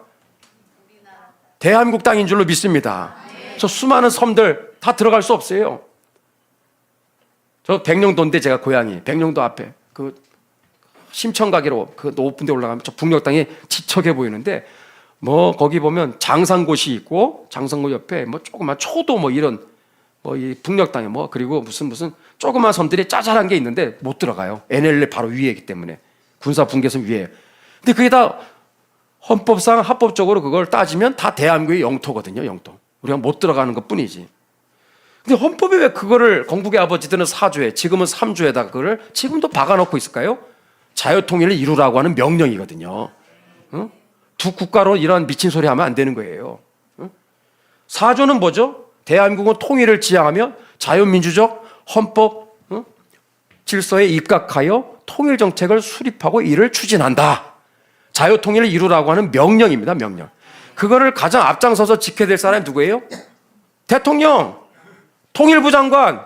대한민국 땅인 줄로 믿습니다. 저 수많은 섬들 다 들어갈 수 없어요. 저 백령도인데 제가 고향이 백령도 앞에 그 심천가기로 그 높은 데 올라가면 저 북녘 땅이 지척해 보이는데 뭐 거기 보면 장산곳이 있고 장산곳 옆에 뭐 조그만 초도 뭐 이런 뭐 이 북녘 땅에 뭐 그리고 무슨 조그만 섬들이 짜잘한 게 있는데 못 들어가요. NLL 바로 위에이기 때문에 군사 분계선 위에. 근데 그게 다 헌법상 합법적으로 그걸 따지면 다 대한민국의 영토거든요. 영토. 우리가 못 들어가는 것뿐이지. 근데 헌법에 왜 그거를 건국의 아버지들은 4조에 지금은 3조에다가 그거를 지금도 박아놓고 있을까요? 자유통일을 이루라고 하는 명령이거든요. 응? 두 국가로 이런 미친 소리 하면 안 되는 거예요. 응? 4조는 뭐죠? 대한민국은 통일을 지향하며 자유민주적 헌법 질서에 입각하여 통일정책을 수립하고 이를 추진한다. 자유통일을 이루라고 하는 명령입니다. 명령. 그거를 가장 앞장서서 지켜야 될 사람이 누구예요? 대통령, 통일부 장관.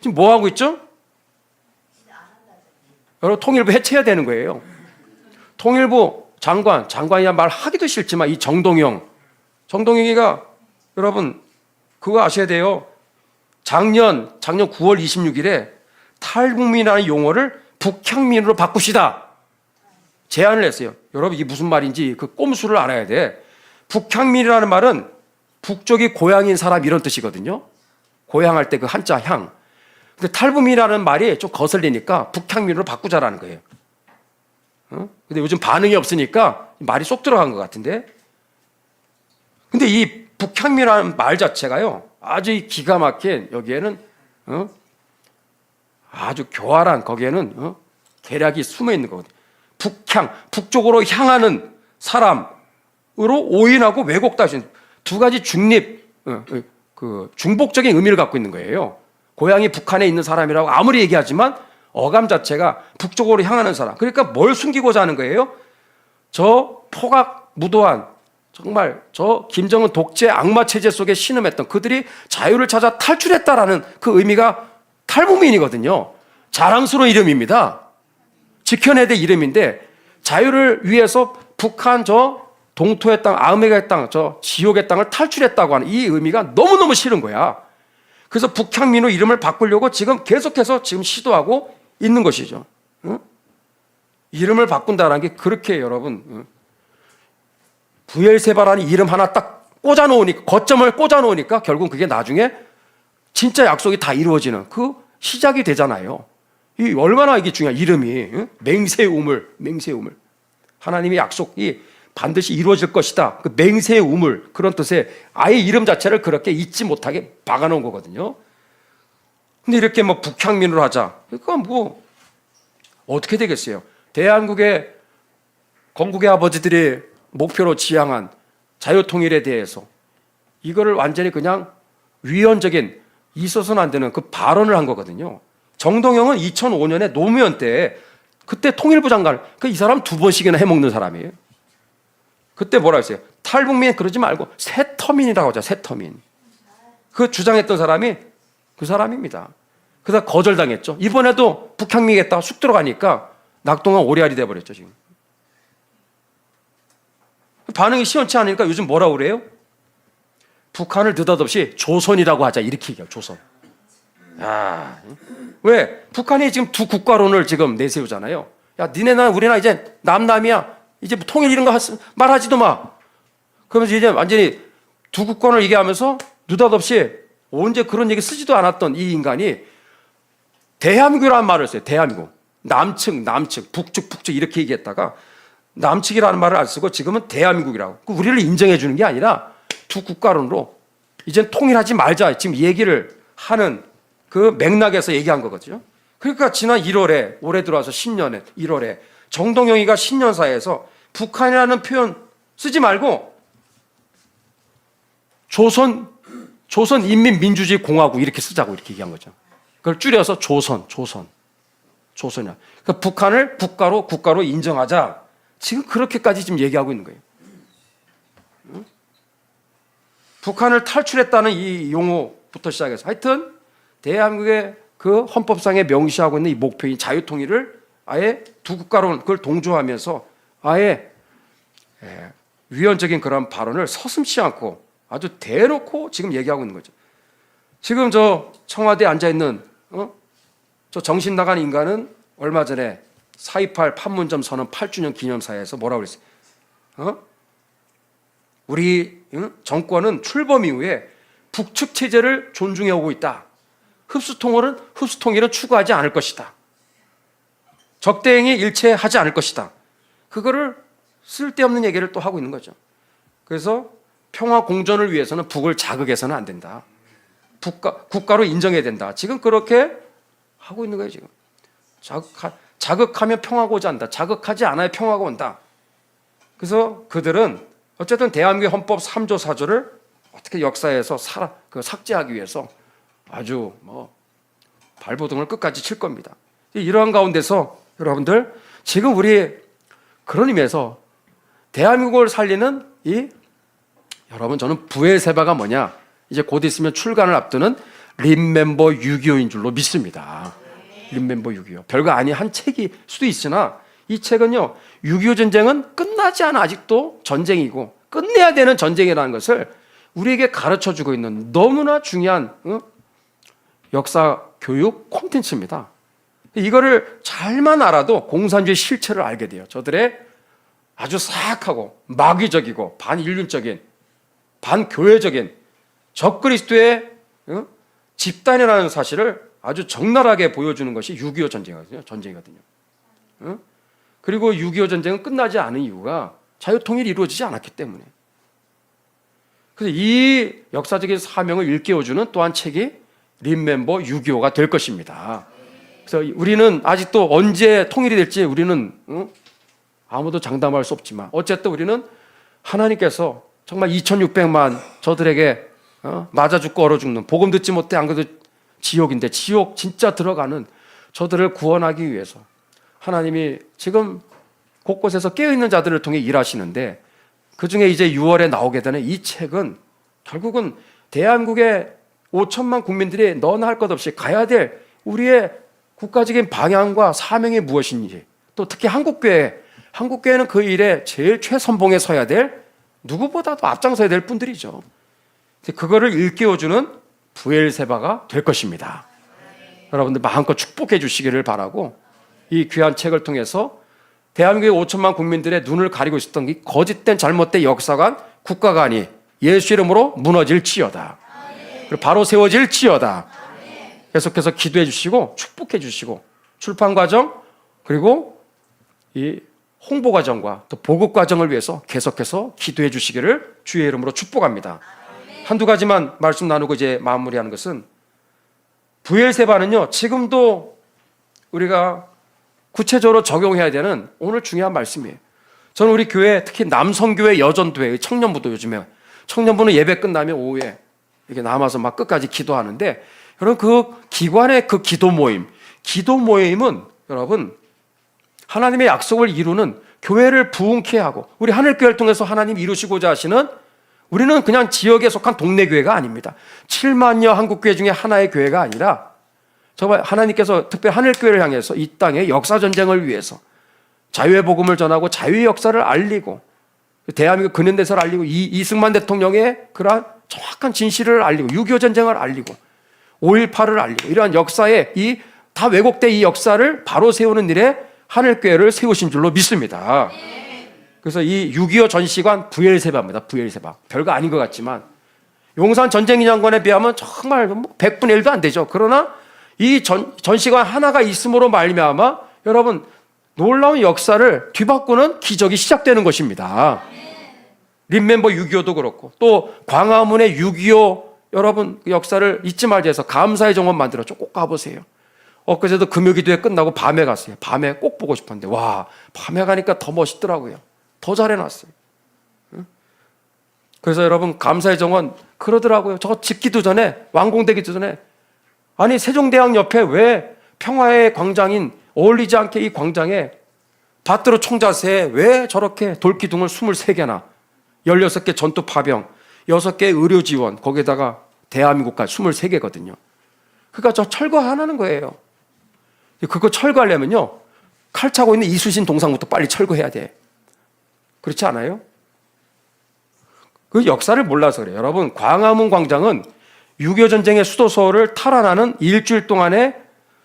지금 뭐 하고 있죠? 여러분, 통일부 해체해야 되는 거예요. 통일부 장관이야 말하기도 싫지만 이 정동영이가 여러분 그거 아셔야 돼요. 작년 9월 26일에 탈북민이라는 용어를 북향민으로 바꾸시다 제안을 했어요. 여러분 이게 무슨 말인지 그 꼼수를 알아야 돼. 북향민이라는 말은 북쪽이 고향인 사람 이런 뜻이거든요. 고향할 때 그 한자 향. 근데 탈북민이라는 말이 좀 거슬리니까 북향민으로 바꾸자라는 거예요. 근데 요즘 반응이 없으니까 말이 쏙 들어간 것 같은데. 근데 이 북향민이라는 말 자체가요 아주 기가 막힌 여기에는 아주 교활한 거기에는 계략이 숨어 있는 거거든요. 북쪽으로 향하는 사람으로 오인하고 왜곡도 할 수 있는 두 가지 중복적인 의미를 갖고 있는 거예요. 고향이 북한에 있는 사람이라고 아무리 얘기하지만 어감 자체가 북쪽으로 향하는 사람. 그러니까 뭘 숨기고자 하는 거예요? 저 포각무도한 정말 저 김정은 독재 악마 체제 속에 신음했던 그들이 자유를 찾아 탈출했다라는 그 의미가 탈북민이거든요. 자랑스러운 이름입니다. 지켜내야 될 이름인데 자유를 위해서 북한 저 동토의 땅, 아메리카의 땅, 저 지옥의 땅을 탈출했다고 하는 이 의미가 너무너무 싫은 거야. 그래서 북향민으로 이름을 바꾸려고 지금 계속해서 지금 시도하고 있는 것이죠. 이름을 바꾼다는 게 그렇게 여러분 브엘세바라는 이름 하나 딱 꽂아놓으니까 거점을 꽂아놓으니까 결국 그게 나중에 진짜 약속이 다 이루어지는 그 시작이 되잖아요. 이 얼마나 이게 중요한 이름이 맹세우물 하나님의 약속이 반드시 이루어질 것이다. 그 맹세의 우물 그런 뜻의 아예 이름 자체를 그렇게 잊지 못하게 박아놓은 거거든요. 근데 이렇게 뭐 북향민으로 하자. 그러니까 뭐 어떻게 되겠어요? 대한민국의 건국의 아버지들이 목표로 지향한 자유통일에 대해서 이거를 완전히 그냥 위헌적인 있어서는 안 되는 그 발언을 한 거거든요. 정동영은 2005년에 노무현 때 그때 통일부 장관을, 이 사람 2번씩이나 해먹는 사람이에요. 그때 뭐라 했어요? 탈북민 그러지 말고 새터민이라고 하죠. 새터민. 그 주장했던 사람이 그 사람입니다. 그래서 거절당했죠. 이번에도 북향민이겠다 쑥 들어가니까 낙동강 오리알이 돼버렸죠. 지금 반응이 시원치 않으니까 요즘 뭐라고 그래요? 북한을 느닷없이 조선이라고 하자 이렇게 얘기해요. 조선. 야, 왜? 북한이 지금 두 국가론을 지금 내세우잖아요. 야, 니네나 우리나 이제 남남이야. 이제 통일 이런 거 말하지도 마. 그러면서 이제 완전히 두 국가론을 얘기하면서 느닷없이 언제 그런 얘기 쓰지도 않았던 이 인간이 대한민국이라는 말을 써요. 대한민국. 남측, 북측 이렇게 얘기했다가 남측이라는 말을 안 쓰고 지금은 대한민국이라고. 우리를 인정해 주는 게 아니라 두 국가론으로 이젠 통일하지 말자. 지금 얘기를 하는 그 맥락에서 얘기한 거거든요. 그러니까 지난 1월에 올해 들어와서 신년에 1월에 정동영이가 신년사에서 북한이라는 표현 쓰지 말고 조선인민민주주의 공화국 이렇게 쓰자고 이렇게 얘기한 거죠. 그걸 줄여서 조선이야. 그러니까 북한을 국가로 인정하자. 지금 그렇게까지 지금 얘기하고 있는 거예요. 북한을 탈출했다는 이 용어부터 시작해서 하여튼 대한민국의 그 헌법상에 명시하고 있는 이 목표인 자유통일을 아예 두 국가로 그걸 동조하면서 아예 위헌적인 그런 발언을 서슴지 않고 아주 대놓고 지금 얘기하고 있는 거죠. 지금 저 청와대에 앉아있는 저 정신 나간 인간은 얼마 전에 4.28 판문점 선언 8주년 기념사에서 뭐라고 그랬어요? 우리 정권은 출범 이후에 북측 체제를 존중해 오고 있다. 흡수통일은 추구하지 않을 것이다. 적대행위 일체하지 않을 것이다. 그거를 쓸데없는 얘기를 또 하고 있는 거죠. 그래서 평화 공존을 위해서는 북을 자극해서는 안 된다. 국가로 인정해야 된다. 지금 그렇게 하고 있는 거예요. 지금 자극하면 평화가 오지 않는다. 자극하지 않아야 평화가 온다. 그래서 그들은 어쨌든 대한민국의 헌법 3조 4조를 어떻게 역사에서 삭제하기 위해서 아주 발버둥을 끝까지 칠 겁니다. 이러한 가운데서 여러분들 지금 우리 그런 의미에서 대한민국을 살리는 여러분 저는 부엘세바가 뭐냐? 이제 곧 있으면 출간을 앞두는 리멤버 6.25인 줄로 믿습니다. 리멤버 6.25. 별거 아닌 한 책일 수도 있으나 이 책은요. 6.25 전쟁은 끝나지 않아 아직도 전쟁이고 끝내야 되는 전쟁이라는 것을 우리에게 가르쳐주고 있는 너무나 중요한 역사 교육 콘텐츠입니다. 이거를 잘만 알아도 공산주의 실체를 알게 돼요. 저들의 아주 사악하고 마귀적이고 반인륜적인 반교회적인 적그리스도의 집단이라는 사실을 아주 적나라하게 보여주는 것이 6.25 전쟁이거든요. 그리고 6.25 전쟁은 끝나지 않은 이유가 자유통일이 이루어지지 않았기 때문에. 그래서 이 역사적인 사명을 일깨워주는 또한 책이 리멤버 6.25가 될 것입니다. 그래서 우리는 아직도 언제 통일이 될지 우리는 아무도 장담할 수 없지만 어쨌든 우리는 하나님께서 정말 2600만 저들에게 맞아 죽고 얼어 죽는 복음 듣지 못해 안 그래도 지옥인데 지옥 진짜 들어가는 저들을 구원하기 위해서 하나님이 지금 곳곳에서 깨어있는 자들을 통해 일하시는데 그중에 이제 6월에 나오게 되는 이 책은 결국은 대한민국의 5천만 국민들이 너나 할 것 없이 가야 될 우리의 국가적인 방향과 사명이 무엇인지 또 특히 한국교회는 그 일에 제일 최선봉에 서야 될 누구보다도 앞장서야 될 분들이죠. 그거를 일깨워주는 부엘세바가 될 것입니다. 여러분들 마음껏 축복해 주시기를 바라고 이 귀한 책을 통해서 대한민국의 5천만 국민들의 눈을 가리고 있었던 이 거짓된 잘못된 역사관 국가관이 예수 이름으로 무너질지어다. 그리고 바로 세워질지어다. 계속해서 기도해 주시고 축복해 주시고 출판 과정 그리고 이 홍보 과정과 또 보급 과정을 위해서 계속해서 기도해 주시기를 주의 이름으로 축복합니다. 한두 가지만 말씀 나누고 이제 마무리하는 것은 부엘세바는요 지금도 우리가 구체적으로 적용해야 되는 오늘 중요한 말씀이에요. 저는 우리 교회 특히 남성교회 여전도회 청년부도 요즘에 청년부는 예배 끝나면 오후에 이렇게 남아서 막 끝까지 기도하는데 여러분 그 기관의 그 기도 모임은 여러분 하나님의 약속을 이루는 교회를 부흥케 하고 우리 하늘교회를 통해서 하나님 이루시고자 하시는, 우리는 그냥 지역에 속한 동네 교회가 아닙니다. 7만여 한국교회 중에 하나의 교회가 아니라 정말 하나님께서 특별히 하늘교회를 향해서 이 땅의 역사전쟁을 위해서 자유의 복음을 전하고 자유의 역사를 알리고, 대한민국 근현대사를 알리고, 이승만 대통령의 그러한 정확한 진실을 알리고, 6.25 전쟁을 알리고, 5.18을 알리고, 이러한 역사에 이 다 왜곡된 이 역사를 바로 세우는 일에 하늘교회를 세우신 줄로 믿습니다. 그래서 이 6.25 전시관 부엘세바입니다. 부엘세바. 별거 아닌 것 같지만 용산 전쟁기념관에 비하면 정말 100분의 1도 안 되죠. 그러나 이 전시관 하나가 있음으로 말미암아 여러분 놀라운 역사를 뒤바꾸는 기적이 시작되는 것입니다. 림멤버 6.25도 그렇고, 또 광화문의 6.25 여러분 그 역사를 잊지 말자 해서 감사의 정원 만들었죠. 꼭 가보세요. 엊그제도 금요기도회 끝나고 밤에 갔어요. 밤에 꼭 보고 싶었는데 와, 밤에 가니까 더 멋있더라고요. 더 잘해놨어요. 그래서 여러분 감사의 정원 그러더라고요. 저거 짓기도 전에, 완공되기도 전에, 아니 세종대왕 옆에 왜 평화의 광장인 어울리지 않게 이 광장에 밭으로 총자세에 왜 저렇게 돌기둥을 23개나, 16개 전투 파병, 6개 의료 지원, 거기에다가 대한민국까지 23개거든요. 그러니까 저 철거하라는 거예요. 그거 철거하려면요, 칼 차고 있는 이수신 동상부터 빨리 철거해야 돼. 그렇지 않아요? 그 역사를 몰라서 그래요. 여러분, 광화문 광장은 6.25 전쟁의 수도 서울을 탈환하는 일주일 동안의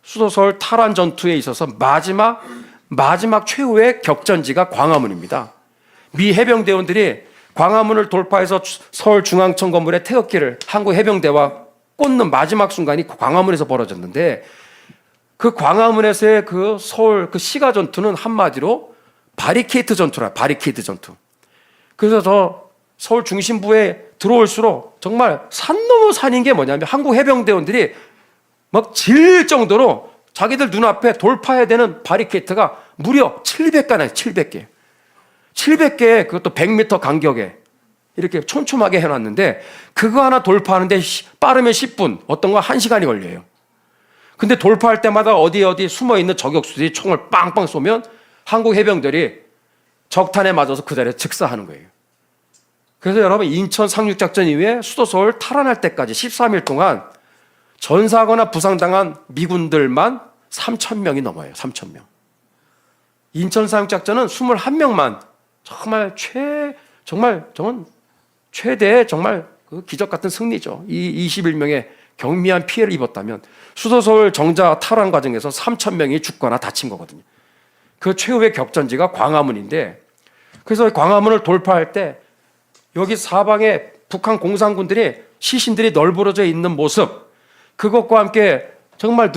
수도 서울 탈환 전투에 있어서 마지막 최후의 격전지가 광화문입니다. 미 해병대원들이 광화문을 돌파해서 서울중앙청 건물의 태극기를 한국 해병대와 꽂는 마지막 순간이 광화문에서 벌어졌는데, 그 광화문에서의 그 서울 그 시가 전투는 한마디로 바리케이트 전투라, 바리케이트 전투. 그래서 저 서울 중심부에 들어올수록 정말 산 넘어 산인 게 뭐냐면 한국 해병대원들이 막 질릴 정도로 자기들 눈앞에 돌파해야 되는 바리케이트가 무려 700개나 700개. 700개, 그것도 100m 간격에 이렇게 촘촘하게 해놨는데, 그거 하나 돌파하는데 빠르면 10분, 어떤 건 1시간이 걸려요. 근데 돌파할 때마다 어디 숨어있는 저격수들이 총을 빵빵 쏘면 한국 해병들이 적탄에 맞아서 그 자리에 즉사하는 거예요. 그래서 여러분, 인천 상륙작전 이후에 수도 서울 탈환할 때까지 13일 동안 전사하거나 부상당한 미군들만 3,000명이 넘어요. 3,000명. 인천 상륙작전은 21명만 정말 저건 최대의 정말 그 기적 같은 승리죠. 이 21명의 경미한 피해를 입었다면 수도 서울 정자 탈환 과정에서 3,000명이 죽거나 다친 거거든요. 그 최후의 격전지가 광화문인데, 그래서 광화문을 돌파할 때 여기 사방에 북한 공산군들이 시신들이 널브러져 있는 모습, 그것과 함께 정말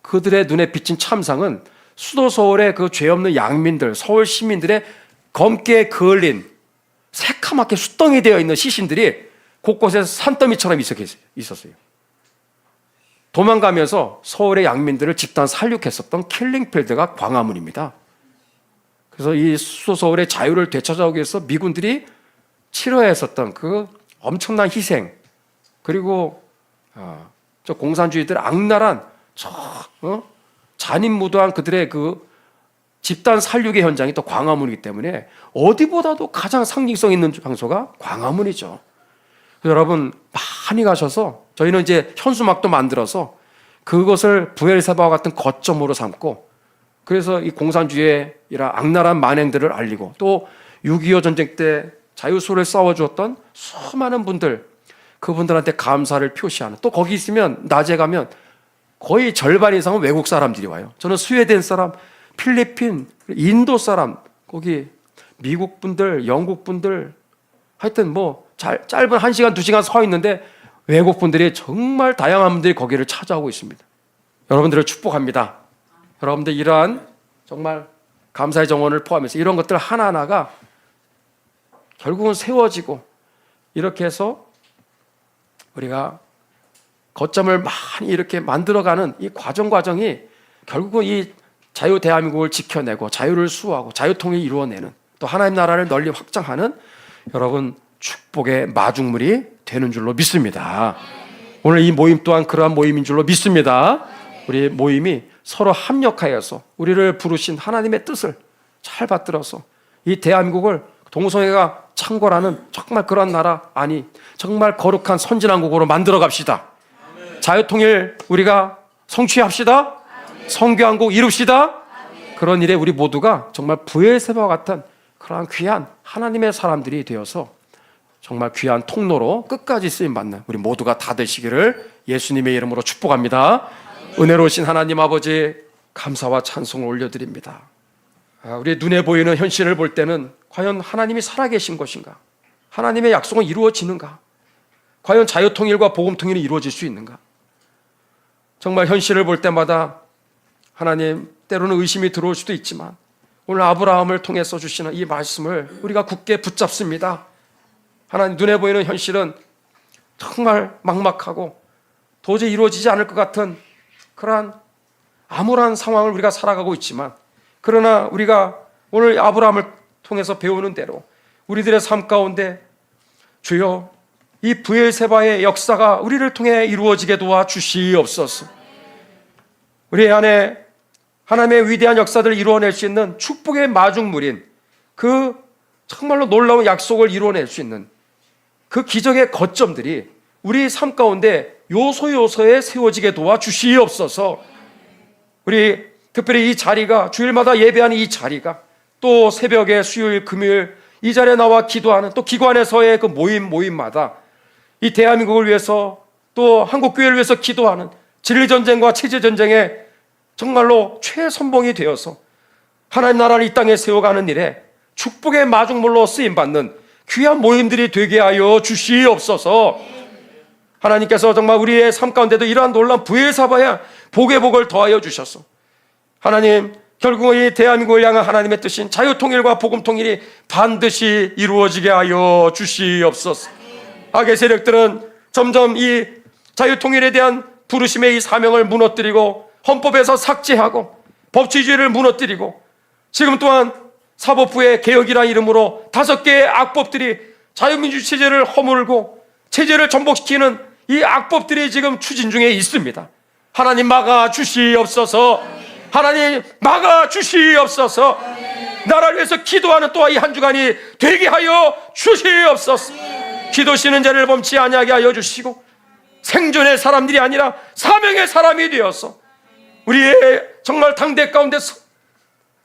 그들의 눈에 비친 참상은 수도 서울의 그 죄 없는 양민들, 서울 시민들의 검게 그을린 새카맣게 숫덩이 되어 있는 시신들이 곳곳에 산더미처럼 있었어요. 도망가면서 서울의 양민들을 집단 살육했었던 킬링필드가 광화문입니다. 그래서 이 수도 서울의 자유를 되찾아오기 위해서 미군들이 치러야 했었던 그 엄청난 희생, 그리고 저 공산주의들 악랄한 잔인무도한 그들의 그 집단 살육의 현장이 또 광화문이기 때문에 어디보다도 가장 상징성 있는 장소가 광화문이죠. 여러분 많이 가셔서, 저희는 이제 현수막도 만들어서 그것을 부엘세바와 같은 거점으로 삼고, 그래서 이 공산주의의 이런 악랄한 만행들을 알리고, 또 6.25 전쟁 때 자유소를 싸워주었던 수많은 분들, 그분들한테 감사를 표시하는, 또 거기 있으면 낮에 가면 거의 절반 이상은 외국 사람들이 와요. 저는 스웨덴 사람, 필리핀, 인도 사람, 거기 미국 분들, 영국 분들, 하여튼 뭐 짧은 1시간, 2시간 서 있는데 외국 분들이 정말 다양한 분들이 거기를 찾아오고 있습니다. 여러분들을 축복합니다. 여러분들 이러한 정말 감사의 정원을 포함해서 이런 것들 하나하나가 결국은 세워지고, 이렇게 해서 우리가 거점을 많이 이렇게 만들어가는 이 과정이 결국은 이 자유 대한민국을 지켜내고 자유를 수호하고 자유통일을 이루어내는, 또 하나님 나라를 널리 확장하는 여러분 축복의 마중물이 되는 줄로 믿습니다. 오늘 이 모임 또한 그러한 모임인 줄로 믿습니다. 우리 모임이 서로 합력하여서 우리를 부르신 하나님의 뜻을 잘 받들어서 이 대한민국을 동성애가 창궐하는 정말 그런 나라, 아니 정말 거룩한 선진왕국으로 만들어 갑시다. 자유통일 우리가 성취합시다. 성교한국 이룹시다. 그런 일에 우리 모두가 정말 브엘세바와 같은 그러한 귀한 하나님의 사람들이 되어서 정말 귀한 통로로 끝까지 쓰임받는 우리 모두가 다 되시기를 예수님의 이름으로 축복합니다. 은혜로우신 하나님 아버지, 감사와 찬송을 올려드립니다. 우리 눈에 보이는 현실을 볼 때는 과연 하나님이 살아계신 것인가? 하나님의 약속은 이루어지는가? 과연 자유통일과 복음통일이 이루어질 수 있는가? 정말 현실을 볼 때마다 하나님, 때로는 의심이 들어올 수도 있지만 오늘 아브라함을 통해서 주시는 이 말씀을 우리가 굳게 붙잡습니다. 하나님, 눈에 보이는 현실은 정말 막막하고 도저히 이루어지지 않을 것 같은 그러한 암울한 상황을 우리가 살아가고 있지만, 그러나 우리가 오늘 아브라함을 통해서 배우는 대로 우리들의 삶 가운데 주여, 이 브엘세바의 역사가 우리를 통해 이루어지게 도와주시옵소서. 우리 안에 하나님의 위대한 역사들을 이루어낼 수 있는 축복의 마중물인 그 정말로 놀라운 약속을 이루어낼 수 있는 그 기적의 거점들이 우리 삶 가운데 요소요소에 세워지게 도와주시옵소서. 우리 특별히 이 자리가, 주일마다 예배하는 이 자리가, 또 새벽에 수요일 금요일 이 자리에 나와 기도하는 또 기관에서의 그 모임마다 이 대한민국을 위해서 또 한국교회를 위해서 기도하는 진리전쟁과 체제전쟁에 정말로 최선봉이 되어서 하나님 나라를 이 땅에 세워가는 일에 축복의 마중물로 쓰임받는 귀한 모임들이 되게 하여 주시옵소서. 하나님께서 정말 우리의 삶 가운데도 이러한 놀라운 브엘세바의 복의 복을 더하여 주셔서 하나님, 결국은 이 대한민국을 향한 하나님의 뜻인 자유통일과 복음통일이 반드시 이루어지게 하여 주시옵소서. 악의 세력들은 점점 이 자유통일에 대한 부르심의 이 사명을 무너뜨리고 헌법에서 삭제하고 법치주의를 무너뜨리고, 지금 또한 사법부의 개혁이라는 이름으로 5개의 악법들이 자유민주 체제를 허물고 체제를 전복시키는 이 악법들이 지금 추진 중에 있습니다. 하나님 막아 주시옵소서. 하나님 막아 주시옵소서. 나라를 위해서 기도하는 또한 이 한 주간이 되게 하여 주시옵소서. 기도 쉬는 자를 범치 아니하게 하여 주시고 생존의 사람들이 아니라 사명의 사람이 되어서 우리의 정말 당대 가운데서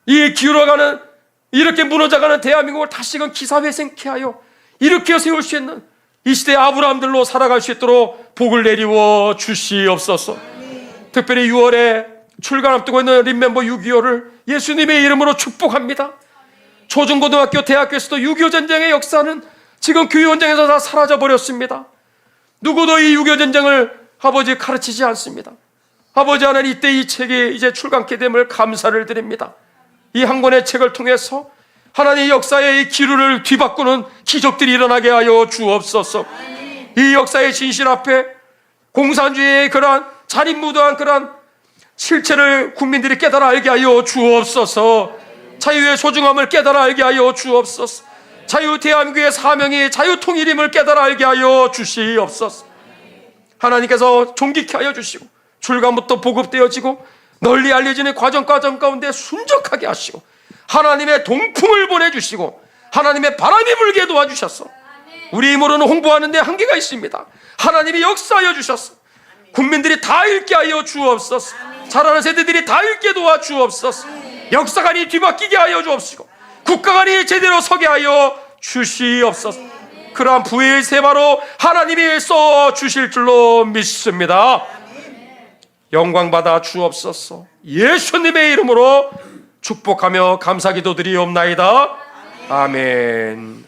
이 기울어가는, 이렇게 무너져가는 대한민국을 다시금 기사회생케 하여 일으켜 세울 수 있는 이 시대의 아브라함들로 살아갈 수 있도록 복을 내리워 주시옵소서. 특별히 6월에 출간 앞두고 있는 림멤버 6.25를 예수님의 이름으로 축복합니다. 초중고등학교, 대학교에서도 6.25 전쟁의 역사는 지금 교육 현장에서 다 사라져버렸습니다. 누구도 이 6.25 전쟁을 아버지 가르치지 않습니다. 아버지 하나님, 이때 이 책이 이제 출간케 됨을 감사를 드립니다. 이 한 권의 책을 통해서 하나님의 역사의 이 기류를 뒤바꾸는 기적들이 일어나게 하여 주옵소서. 이 역사의 진실 앞에 공산주의의 그러한 잔인무도한 그러한 실체를 국민들이 깨달아 알게 하여 주옵소서. 자유의 소중함을 깨달아 알게 하여 주옵소서. 자유 대한민국의 사명이 자유통일임을 깨달아 알게 하여 주시옵소서. 하나님께서 존귀케 하여 주시고 출간부터 보급되어지고 널리 알려지는 과정 가운데 순적하게 하시고 하나님의 동풍을 보내주시고 하나님의 바람이 불게 도와주셔서 우리 힘으로는 홍보하는 데 한계가 있습니다. 하나님이 역사하여 주셔서 국민들이 다 읽게 하여 주옵소서. 자라는 세대들이 다 읽게 도와주옵소서. 역사관이 뒤바뀌게 하여 주옵시고 국가관이 제대로 서게 하여 주시옵소서. 그러한 브엘세바로 하나님이 써 주실 줄로 믿습니다. 영광 받아 주옵소서. 예수님의 이름으로 축복하며 감사기도 드리옵나이다. 아멘.